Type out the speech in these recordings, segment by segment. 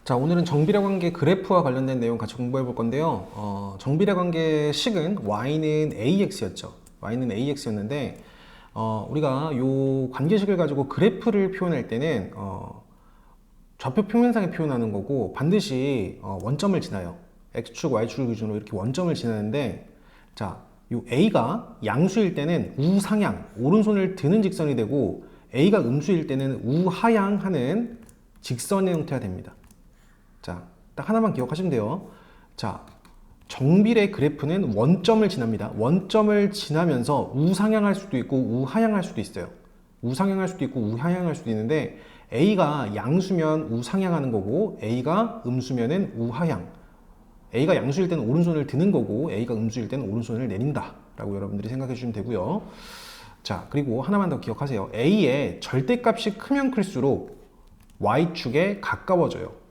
자, 오늘은 정비례 관계 그래프와 관련된 내용 같이 공부해 볼 건데요. 정비례 관계 식은 y는 ax였죠. y는 ax였는데 우리가 요 관계식을 가지고 그래프를 표현할 때는 좌표 평면상에 표현하는 거고 반드시 원점을 지나요. x축, y축을 기준으로 이렇게 원점을 지나는데 자, 요 a가 양수일 때는 우상향, 오른손을 드는 직선이 되고 a가 음수일 때는 우하향하는 직선의 형태가 됩니다. 자, 딱 하나만 기억하시면 돼요. 자, 정비례 그래프는 원점을 지납니다. 원점을 지나면서 우상향할 수도 있고 우하향할 수도 있어요. 우상향할 수도 있고 우하향할 수도 있는데 A가 양수면 우상향하는 거고 A가 음수면은 우하향. A가 양수일 때는 오른손을 드는 거고 A가 음수일 때는 오른손을 내린다 라고 여러분들이 생각해 주시면 되고요. 자, 그리고 하나만 더 기억하세요. A의 절대값이 크면 클수록 Y축에 가까워져요.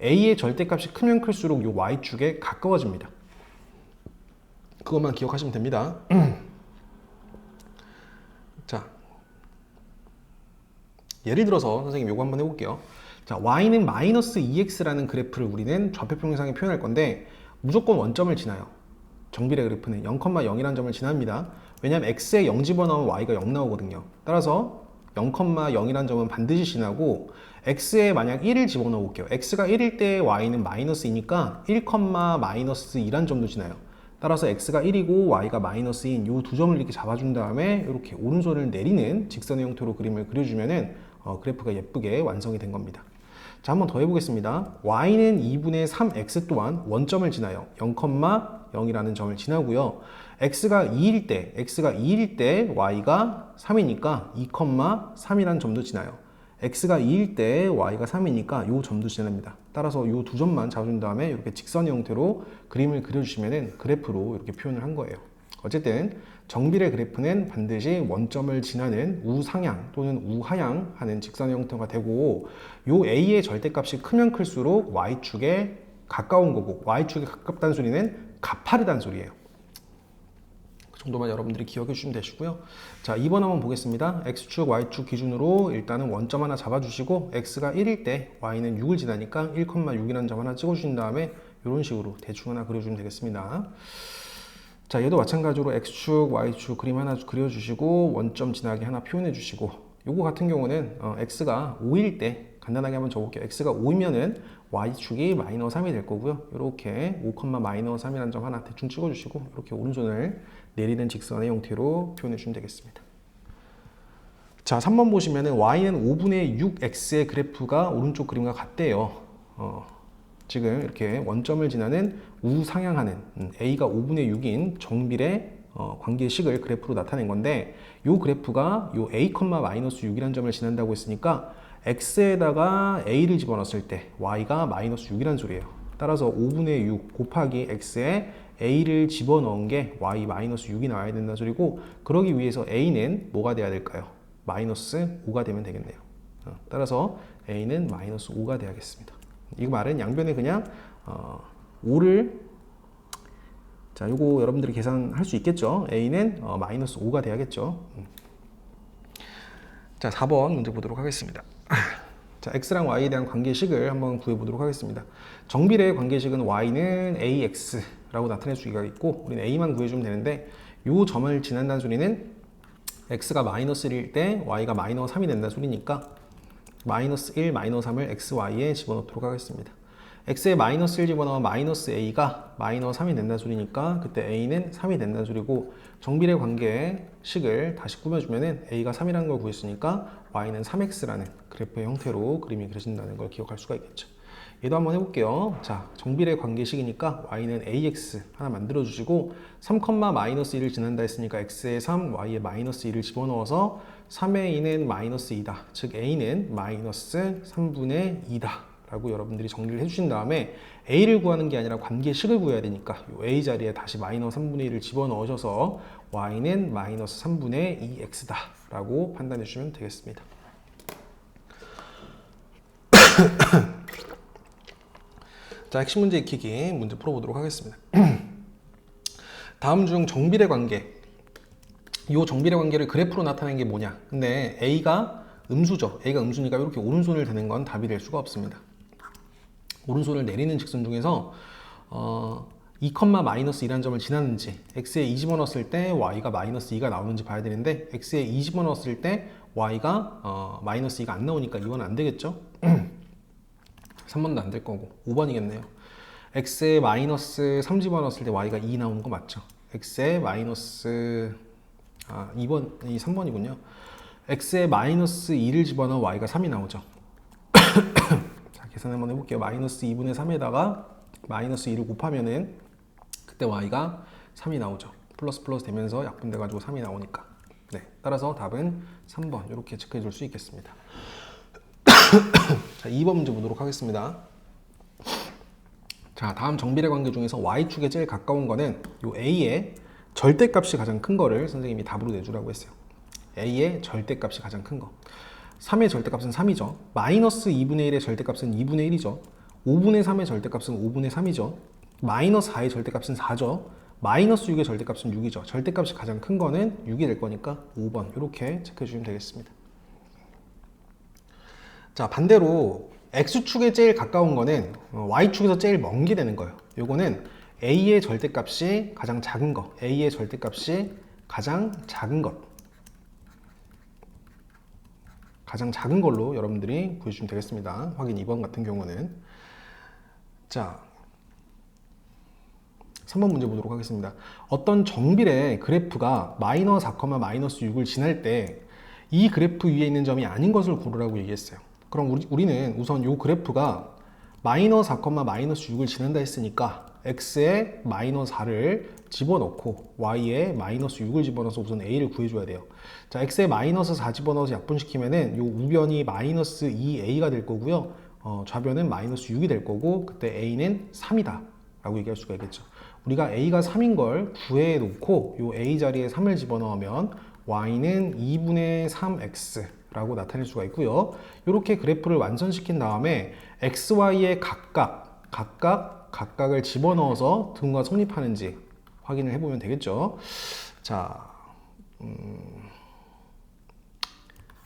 A의 절대값이 크면 클수록 이 Y축에 가까워집니다. 그것만 기억하시면 됩니다. 자, 예를 들어서 선생님 요거 한번 해볼게요. 자, Y는 마이너스 2X라는 그래프를 우리는 좌표평면상에 표현할 건데 무조건 원점을 지나요. 정비례 그래프는 0,0이라는 점을 지납니다. 왜냐하면 X에 0 집어넣으면 Y가 0 나오거든요. 따라서 0,0이라는 점은 반드시 지나고 x에 만약 1을 집어넣어 볼게요. x가 1일 때 y는 마이너스 2니까 1, 마이너스 2란 점도 지나요. 따라서 x가 1이고 y가 마이너스 2인 이 두 점을 이렇게 잡아준 다음에 이렇게 오른손을 내리는 직선의 형태로 그림을 그려주면은 그래프가 예쁘게 완성이 된 겁니다. 자, 한번 더 해보겠습니다. y는 2분의 3x 또한 원점을 지나요. 0,0이라는 점을 지나고요. x가 2일 때 y가 3이니까 2,3이라는 점도 지나요. x가 2일 때 y가 3이니까 이 점도 지납니다. 따라서 이 두 점만 잡아준 다음에 이렇게 직선의 형태로 그림을 그려주시면 그래프로 이렇게 표현을 한 거예요. 어쨌든 정비례 그래프는 반드시 원점을 지나는 우상향 또는 우하향 하는 직선의 형태가 되고 요 a의 절대값이 크면 클수록 y축에 가까운 거고 y축에 가깝다는 소리는 가파르다는 소리예요. 그 정도만 여러분들이 기억해 주시면 되시고요. 자, 2번 한번 보겠습니다. x축, y축 기준으로 일단은 원점 하나 잡아주시고 x가 1일 때 y는 6을 지나니까 1,6이라는 점 하나 찍어주신 다음에 이런 식으로 대충 하나 그려주면 되겠습니다. 자, 얘도 마찬가지로 x축, y축 그림 하나 그려주시고 원점 지나기 하나 표현해 주시고 요거 같은 경우는 x가 5일 때 간단하게 한번 적어볼게요. x가 5이면은 y축이 마이너스 3이 될 거고요. 이렇게 5, 마이너스 3이라는 점 하나 대충 찍어주시고 이렇게 오른손을 내리는 직선의 형태로 표현해 주시면 되겠습니다. 자, 3번 보시면은 y는 5분의 6x의 그래프가 오른쪽 그림과 같대요. 지금 이렇게 원점을 지나는 우상향하는 a가 5분의 6인 정비례 관계식을 그래프로 나타낸 건데 이 그래프가 요 a, 마이너스 6이라는 점을 지난다고 했으니까 x에다가 a를 집어넣었을 때 y가 마이너스 6이라는 소리예요. 따라서 5분의 6 곱하기 x에 a를 집어넣은 게 y 마이너스 6이 나와야 된다는 소리고 그러기 위해서 a는 뭐가 돼야 될까요? 마이너스 5가 되면 되겠네요. 따라서 a는 마이너스 5가 돼야겠습니다. 이 말은 양변에 그냥 5를 자, 요거 여러분들이 계산할 수 있겠죠? a는 마이너스 5가 돼야겠죠. 자, 4번 문제 보도록 하겠습니다. 자, x랑 y에 대한 관계식을 한번 구해보도록 하겠습니다. 정비례의 관계식은 y는 ax라고 나타낼 수가 있고 우리는 a만 구해주면 되는데 이 점을 지난다는 소리는 x가 마이너스 1일 때 y가 마이너스 3이 된다는 소리니까 마이너스 1, 마이너스 3을 x, y에 집어넣도록 하겠습니다. x에 마이너스 1 집어넣으면 마이너스 a가 마이너스 3이 된다는 소리니까 그때 a는 3이 된다는 소리고 정비례 관계식을 다시 꾸며주면 a가 3이라는 걸 구했으니까 y는 3x라는 그래프의 형태로 그림이 그려진다는 걸 기억할 수가 있겠죠. 얘도 한번 해볼게요. 자, 정비례 관계식이니까 y는 ax 하나 만들어주시고 3, 마이너스 1을 지난다 했으니까 x에 3, y에 마이너스 1을 집어넣어서 3의 2는 마이너스 2다. 즉 a는 마이너스 3분의 2다. 라고 여러분들이 정리를 해주신 다음에 a를 구하는 게 아니라 관계식을 구해야 되니까 이 a 자리에 다시 마이너스 3분의 1을 집어넣으셔서 y는 마이너스 3분의 2x다. 라고 판단해 주시면 되겠습니다. 자, 핵심 문제 익히기 문제 풀어보도록 하겠습니다. 다음 중 정비례 관계 이 정비례 관계를 그래프로 나타낸 게 뭐냐? 근데 a가 음수죠. a가 음수니까 이렇게 오른손을 대는 건 답이 될 수가 없습니다. 오른손을 내리는 직선 중에서 2, 마이너스 2라는 점을 지났는지 x에 2 집어넣었을 때 y가 마이너스 2가 나오는지 봐야 되는데 x에 2 집어넣었을 때 y가 마이너스 2가 안 나오니까 2번 안 되겠죠? 3번도 안 될 거고 5번이겠네요. x에 마이너스 3 집어넣었을 때 y가 2 나오는 거 맞죠? x에 마이너스 3번이군요. x에 마이너스 2를 집어넣어 y가 3이 나오죠. 자, 계산 한번 해볼게요. 마이너스 2분의 3에다가 마이너스 2를 곱하면은 그때 y가 3이 나오죠. 플러스 플러스 되면서 약분돼 가지고 3이 나오니까. 네, 따라서 답은 3번 이렇게 체크해 줄 수 있겠습니다. 자, 2번 문제 보도록 하겠습니다. 자, 다음 정비례 관계 중에서 y축에 제일 가까운 거는 요 a의 절대값이 가장 큰 거를 선생님이 답으로 내주라고 했어요. a의 절대값이 가장 큰 거. 3의 절대값은 3이죠. 마이너스 2분의 1의 절대값은 2분의 1이죠. 5분의 3의 절대값은 5분의 3이죠. 마이너스 4의 절대값은 4죠. 마이너스 6의 절대값은 6이죠. 절대값이 가장 큰 거는 6이 될 거니까 5번 이렇게 체크해 주시면 되겠습니다. 자, 반대로 x축에 제일 가까운 거는 y축에서 제일 먼 게 되는 거예요. 요거는 a의 절대값이 가장 작은 거, a의 절대값이 가장 작은 것, 가장 작은 걸로 여러분들이 구해주시면 되겠습니다. 확인 2번 같은 경우는. 자, 3번 문제 보도록 하겠습니다. 어떤 정비례 그래프가 마이너스 4, 마이너스 6을 지날 때 이 그래프 위에 있는 점이 아닌 것을 고르라고 얘기했어요. 그럼 우리는 우선 이 그래프가 마이너스 4, 마이너스 6을 지난다 했으니까 x에 마이너스 4를 집어넣고 y에 마이너스 6을 집어넣어서 우선 a를 구해줘야 돼요. 자, x에 마이너스 4 집어넣어서 약분시키면은 요 우변이 마이너스 2a가 될 거고요. 좌변은 마이너스 6이 될 거고 그때 a는 3이다 라고 얘기할 수가 있겠죠. 우리가 a가 3인 걸 구해 놓고 요 a 자리에 3을 집어넣으면 y는 2분의 3x 라고 나타낼 수가 있고요. 이렇게 그래프를 완성시킨 다음에 xy에 각각을 집어넣어서 등호가 성립하는지 확인을 해보면 되겠죠. 자,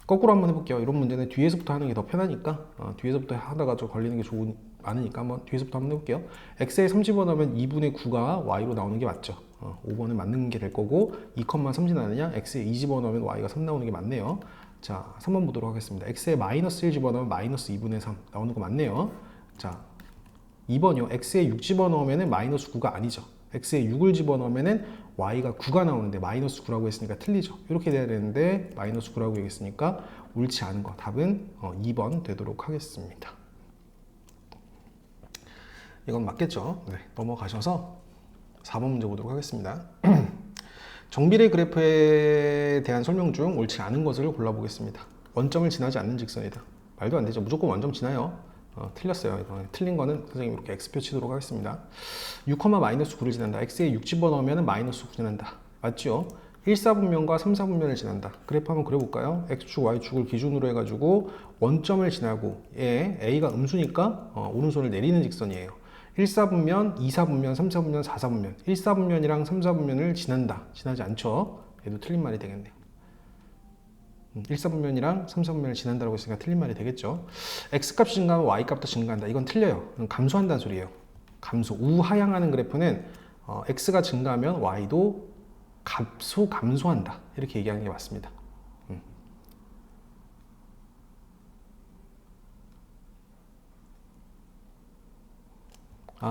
거꾸로 한번 해볼게요. 이런 문제는 뒤에서부터 하는 게 더 편하니까 뒤에서부터 하다가 좀 걸리는 게 많으니까 한번 뒤에서부터 한번 해볼게요. x에 3 집어넣으면 2분의 9가 y로 나오는 게 맞죠. 5번은 맞는 게 될 거고 2,3 지나느냐 x에 2 집어넣으면 y가 3 나오는 게 맞네요. 자, 3번 보도록 하겠습니다. x에 마이너스 1 집어넣으면 마이너스 2분의 3 나오는 거 맞네요. 자, 2번이요. x에 6 집어넣으면 마이너스 9가 아니죠. x에 6을 집어넣으면 y가 9가 나오는데 마이너스 9라고 했으니까 틀리죠. 이렇게 돼야 되는데 마이너스 9라고 얘기했으니까 옳지 않은 거. 답은 2번 되도록 하겠습니다. 이건 맞겠죠. 네, 넘어가셔서 4번 문제 보도록 하겠습니다. 정비례 그래프에 대한 설명 중 옳지 않은 것을 골라보겠습니다. 원점을 지나지 않는 직선이다. 말도 안 되죠. 무조건 원점 지나요. 틀렸어요. 이거 틀린 거는 선생님이 이렇게 X표 치도록 하겠습니다. 6, 마이너스 9를 지난다. X에 6 집어넣으면 마이너스 9 지난다. 맞죠? 1, 4분면과 3, 4분면을 지난다. 그래프 한번 그려볼까요? X축, Y축을 기준으로 해가지고 원점을 지나고 A가 음수니까 오른손을 내리는 직선이에요. 1, 4분면, 2, 4분면, 3, 4분면, 4, 4분면 1, 4분면이랑 3, 4분면을 지난다. 지나지 않죠? 얘도 틀린 말이 되겠네요. 1, 4분면이랑 3, 4분면을 지난다고 했으니까 틀린 말이 되겠죠. X값이 증가하면 Y값도 증가한다. 이건 틀려요. 감소한다는 소리예요. 감소. 우하향하는 그래프는 X가 증가하면 Y도 감소한다. 이렇게 얘기하는 게 맞습니다.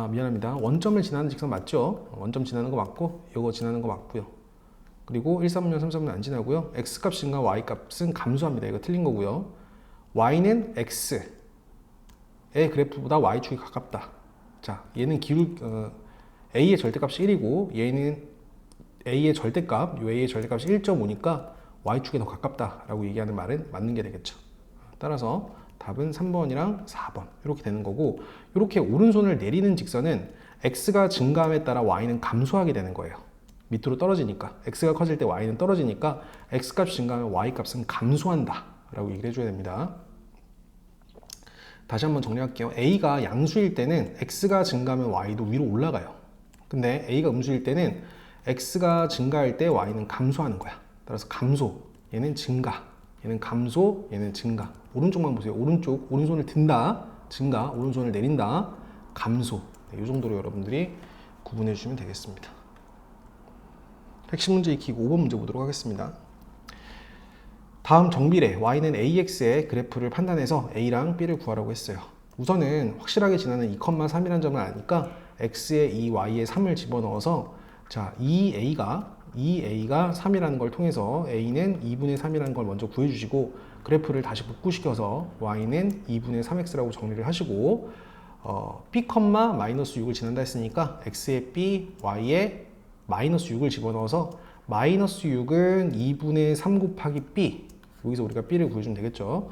미안합니다. 원점을 지나는 직선 맞죠? 원점 지나는 거 맞고 이거 지나는 거 맞고요. 그리고 1, 4분면, 3, 4분면 안 지나고요. X값 증가, Y값은 감소합니다. 이거 틀린 거고요. Y는 X의 그래프보다 Y축이 가깝다. 자, 얘는 A의 절대값이 1이고 얘는 A의 절대값, A의 절대값이 1.5니까 Y축에 더 가깝다라고 얘기하는 말은 맞는 게 되겠죠. 따라서 답은 3번이랑 4번 이렇게 되는 거고, 이렇게 오른손을 내리는 직선은 X가 증가함에 따라 Y는 감소하게 되는 거예요. 밑으로 떨어지니까 X가 커질 때 Y는 떨어지니까 X값이 증가하면 Y값은 감소한다 라고 얘기를 해줘야 됩니다. 다시 한번 정리할게요. A가 양수일 때는 X가 증가하면 Y도 위로 올라가요. 근데 A가 음수일 때는 X가 증가할 때 Y는 감소하는 거야. 따라서 감소, 얘는 증가, 얘는 감소, 얘는 증가. 오른쪽만 보세요. 오른쪽, 오른손을 든다, 증가, 오른손을 내린다, 감소. 이 정도로 여러분들이 구분해 주시면 되겠습니다. 핵심 문제 익히고 5번 문제 보도록 하겠습니다. 다음 정비례 y는 ax의 그래프를 판단해서 a랑 b를 구하라고 했어요. 우선은 확실하게 지나는 2,3이라는 점을 아니까 x에 2, y에 3을 집어넣어서 자, 2a가 3이라는 걸 통해서 a는 2분의 3이라는 걸 먼저 구해주시고 그래프를 다시 복구시켜서 y는 2분의 3x라고 정리를 하시고 b, 마이너스 6을 지난다 했으니까 x에 b, y에 마이너스 6을 집어넣어서 마이너스 6은 2분의 3 곱하기 b, 여기서 우리가 b를 구해주면 되겠죠.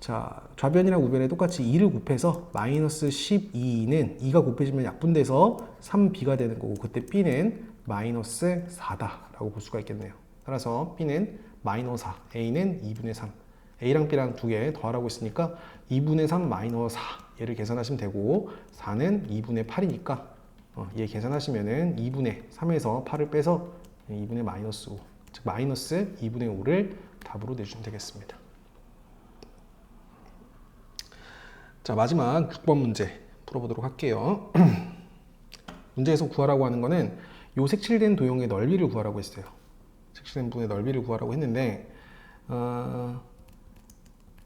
자, 좌변이랑 우변에 똑같이 2를 곱해서 마이너스 12는 2가 곱해지면 약분돼서 3b가 되는 거고 그때 b는 마이너스 4다라고 볼 수가 있겠네요. 따라서 b는 마이너스 4, a는 2분의 3, a랑 b랑 두 개 더하라고 했으니까 2분의 3 마이너스 4 얘를 계산하시면 되고 4는 2분의 8이니까 얘 계산하시면은 2분의 3에서 8을 빼서 2분의 마이너스 5, 즉 마이너스 2분의 5를 답으로 내주시면 되겠습니다. 자, 마지막 6번 문제 풀어보도록 할게요. 문제에서 구하라고 하는 거는 요 색칠된 도형의 넓이를 구하라고 했어요. 색칠된 부분의 넓이를 구하라고 했는데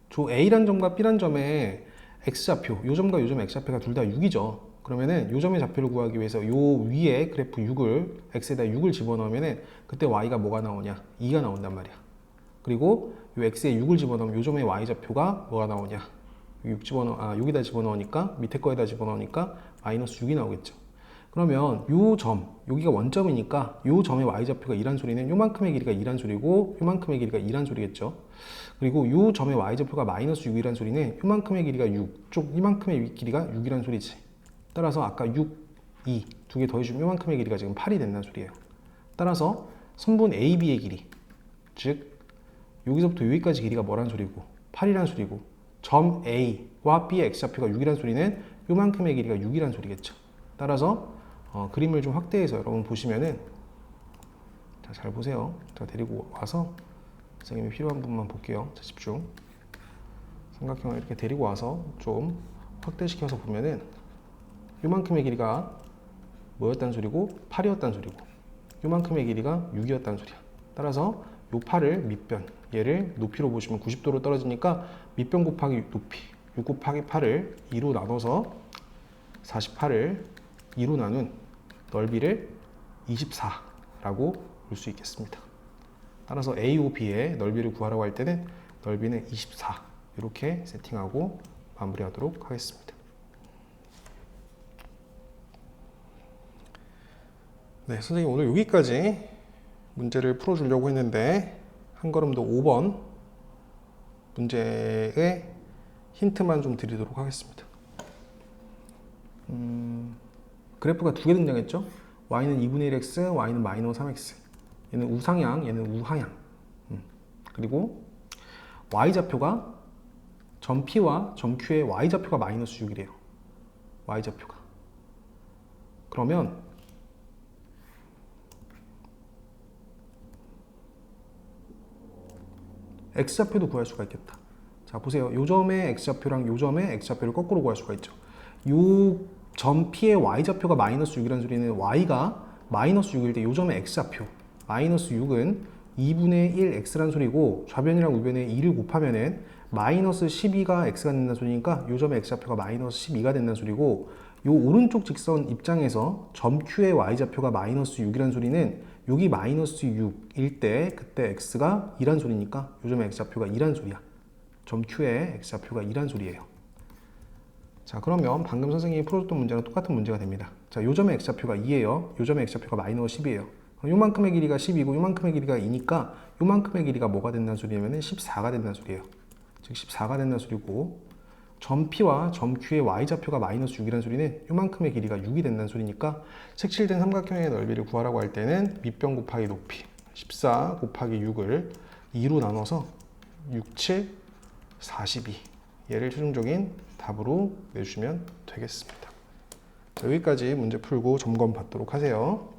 조 A란 점과 B란 점의 X좌표, 요 점과 요 점의 X좌표가 둘 다 6이죠. 그러면은 요 점의 좌표를 구하기 위해서 요 위에 그래프 6을, X에다 6을 집어넣으면은 그때 Y가 뭐가 나오냐? 2가 나온단 말이야. 그리고 요 X에 6을 집어넣으면 요 점의 Y좌표가 뭐가 나오냐? 6에다 집어넣으니까 밑에 거에다 집어넣으니까 마이너스 6이 나오겠죠. 그러면 요 점, 여기가 원점이니까 요 점의 y좌표가 2란 소리는 요만큼의 길이가 2란 소리고 요만큼의 길이가 2란 소리겠죠. 그리고 요 점의 y좌표가 마이너스 6이란 so리는 요만큼의 길이가 6, 쪽 이만큼의 길이가 6이란 소리지. 따라서 아까 6, 2 두 개 더해주면 요만큼의 길이가 지금 8이 된다는 소리예요. 따라서 선분 AB의 길이, 즉 여기서부터 여기까지 길이가 뭐란 소리고 8이란 소리고 점 A와 B의 X좌표가 6이란 소리는 요만큼의 길이가 6이란 소리겠죠. 따라서 그림을 좀 확대해서 여러분 보시면은 자, 잘 보세요. 자, 데리고 와서 선생님이 필요한 부분만 볼게요. 자, 집중. 삼각형을 이렇게 데리고 와서 좀 확대시켜서 보면은 요만큼의 길이가 뭐였다는 소리고 8이었다는 소리고 요만큼의 길이가 6이었다는 소리야. 따라서 요 8을 밑변, 얘를 높이로 보시면 90도로 떨어지니까 밑변 곱하기 높이 6 곱하기 8을 2로 나눠서 48을 2로 나눈 넓이를 24라고 볼 수 있겠습니다. 따라서 AOB의 넓이를 구하라고 할 때는 넓이는 24 이렇게 세팅하고 마무리하도록 하겠습니다. 네, 선생님 오늘 여기까지 문제를 풀어주려고 했는데 한 걸음 더 5번 문제의 힌트만 좀 드리도록 하겠습니다. 그래프가 두 개 등장했죠. y는 2분의 1x, y는 마이너스 3x. 얘는 우상향, 얘는 우하향. 그리고 y좌표가 점 P와 점 Q의 y좌표가 마이너스 6이래요. y좌표가. 그러면 x좌표도 구할 수가 있겠다. 자, 보세요. 요 점의 x좌표랑 요 점의 x좌표를 거꾸로 구할 수가 있죠. 요 점 P의 y좌표가 마이너스 6이라는 소리는 y가 마이너스 6일 때 요 점의 x좌표 마이너스 6은 2분의 1x라는 소리고 좌변이랑 우변에 2를 곱하면은 마이너스 12가 x가 된다는 소리니까 요 점의 x좌표가 마이너스 12가 된다는 소리고 요 오른쪽 직선 입장에서 점 Q의 y좌표가 마이너스 6이라는 소리는 여기 마이너스 6일 때 그때 x가 2란 소리니까 요 점의 x좌표가 2란 소리야. 점 Q의 x좌표가 2란 소리예요. 자, 그러면 방금 선생님이 풀어줬던 문제랑 똑같은 문제가 됩니다. 자, 요 점의 x좌표가 2예요. 요 점의 x좌표가 마이너스 10이에요. 그럼 요만큼의 길이가 10이고 요만큼의 길이가 2니까 요만큼의 길이가 뭐가 된다는 소리냐면 14가 된다는 소리예요. 즉 14가 된다는 소리고 점 P와 점 Q의 y좌표가 마이너스 6이라는 소리는 요만큼의 길이가 6이 된다는 소리니까 색칠된 삼각형의 넓이를 구하라고 할 때는 밑변 곱하기 높이 14 곱하기 6을 2로 나눠서 6, 7, 42 얘를 최종적인 답으로 내주시면 되겠습니다. 자, 여기까지 문제 풀고 점검 받도록 하세요.